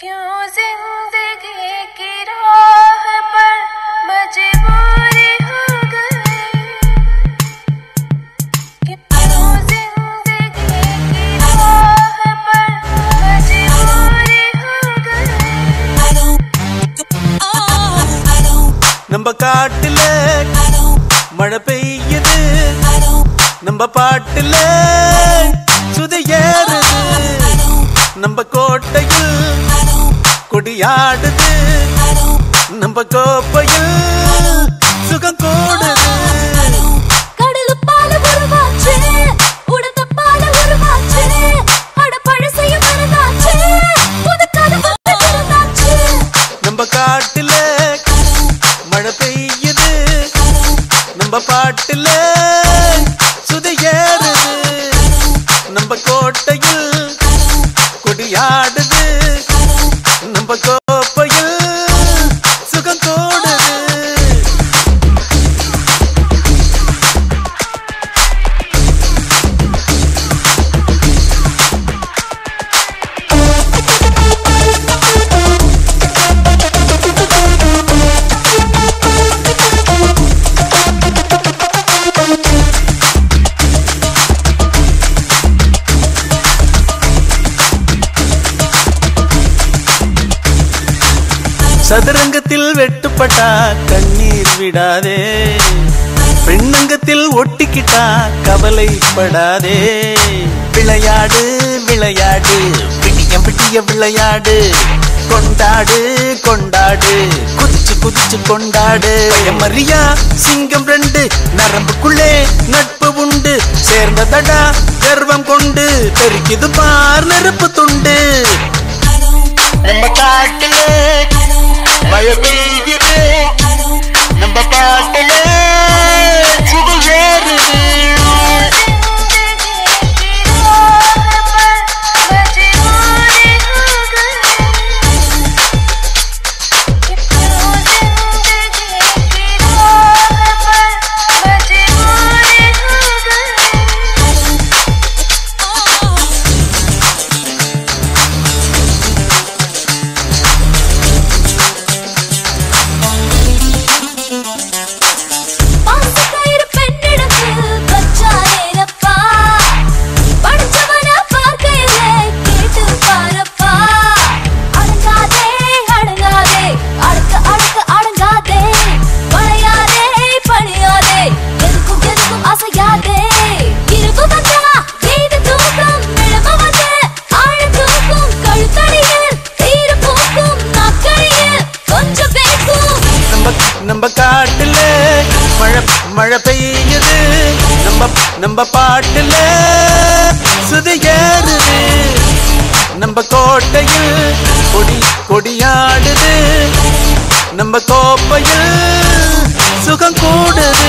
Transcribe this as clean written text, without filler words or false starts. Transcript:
क्यों जिंदगी की राह पर मजबूरी हो गई, क्यों जिंदगी की राह पर मजबूरी हो गई। நம்ம காட்டுல மழை பெய்யுது, நம்ம பாட்டுல சுதையேறுது, நம்ம கோட்டையில் கொடியாடுது, நம்ம கோப்பையில் சுகம் கூடுது. கடலு பால உருவாச்சு, உடந்த பால உருவாச்சு, அட பழசைய மறந்தாச்சு, புது கதவு திறந்தாச்சு. நம்ம காட்டுல மழை பெய்யுது, நம்ம பாட்டுல சுதையேறுது, நம்ம கோட்டையில் கொடியாடுது, நம்ம கோப்பையில் சுகம் கூடுது. சதுரங்கத்தில் வெட்டுப்பட்டா கண்ணீர் விடாதே, பெண்ணங்கத்தில் ஒட்டிக்கிட்டா கவலைப்படாதே. விளையாடு விளையாடு விடிய விடிய விளையாடு, கொண்டாடு கொண்டாடு குதிச்சு குதிச்சு கொண்டாடு. மரியா சிங்கம் ரெண்டு நரம்புக்குள்ளே நட்பு உண்டு, சேர்ந்ததடா கர்வம் கொண்டு பெருக்கிது பார் நெருப்பு துண்டு. நம்ம காட்டுல மழை பெய்யுது, நம்ம பாட்டுல சுதையேறுது. நம்ம காட்டுல மழை பெய்யுது, நம்ம பாட்டுல சுதையேறுது, நம்ம கோட்டையில் கொடியாடுது, நம்ம கோப்பையில் சுகம் கூடுது.